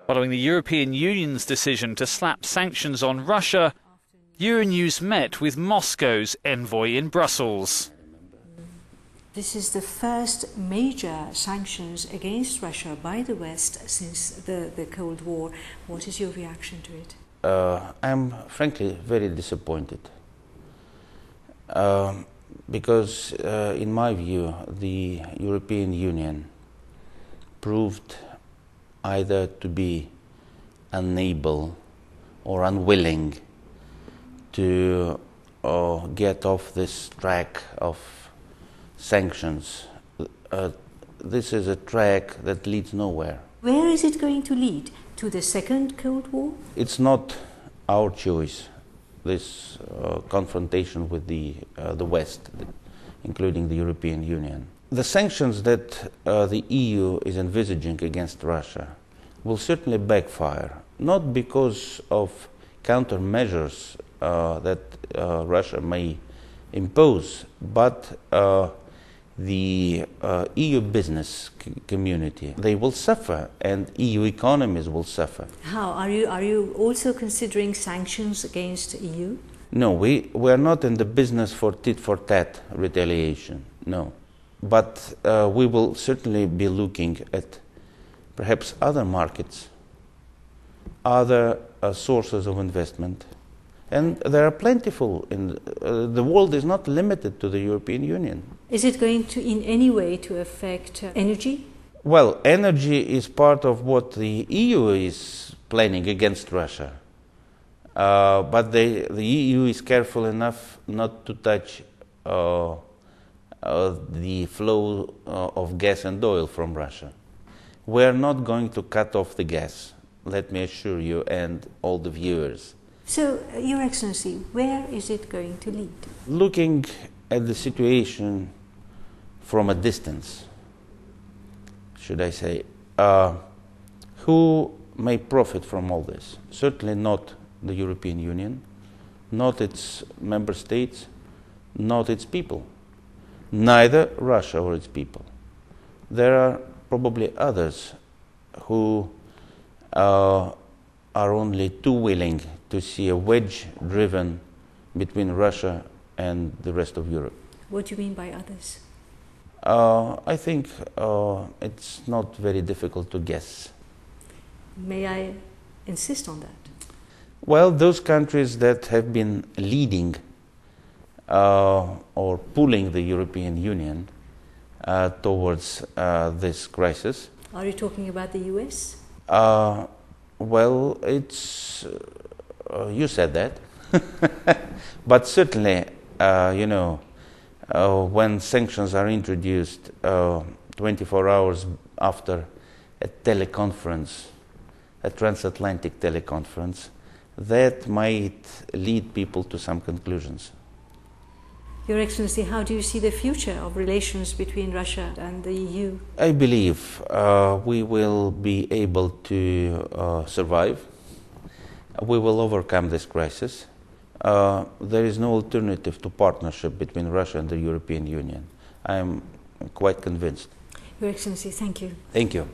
Following the European Union's decision to slap sanctions on Russia, Euronews met with Moscow's envoy in Brussels. This is the first major sanctions against Russia by the West since the Cold War. What is your reaction to it? I'm frankly very disappointed because in my view the European Union proved either to be unable or unwilling to get off this track of sanctions. This is a track that leads nowhere. Where is it going to lead? To the second Cold War? It's not our choice, this confrontation with the West, including the European Union. The sanctions that the EU is envisaging against Russia will certainly backfire, not because of countermeasures that Russia may impose, but the EU business community, they will suffer, and EU economies will suffer. How? Are you also considering sanctions against EU? No, we are not in the business for tit-for-tat retaliation, no. But we will certainly be looking at perhaps other markets, other sources of investment. And there are plentiful. The world is not limited to the European Union. Is it going to, in any way, to affect energy? Well, energy is part of what the EU is planning against Russia. But the EU is careful enough not to touch the flow of gas and oil from Russia. We are not going to cut off the gas, let me assure you and all the viewers. So, Your Excellency, where is it going to lead? Looking at the situation from a distance, should I say, who may profit from all this? Certainly not the European Union, not its member states, not its people, neither Russia or its people. There are probably others who are only too willing to see a wedge driven between Russia and the rest of Europe. What do you mean by others? I think it's not very difficult to guess. May I insist on that? Well, those countries that have been leading or pulling the European Union towards this crisis. Are you talking about the US? Well, it's you said that, but certainly, when sanctions are introduced 24 hours after a teleconference, a transatlantic teleconference, that might lead people to some conclusions. Your Excellency, how do you see the future of relations between Russia and the EU? I believe we will be able to survive. We will overcome this crisis. There is no alternative to partnership between Russia and the European Union. I am quite convinced. Your Excellency, thank you. Thank you.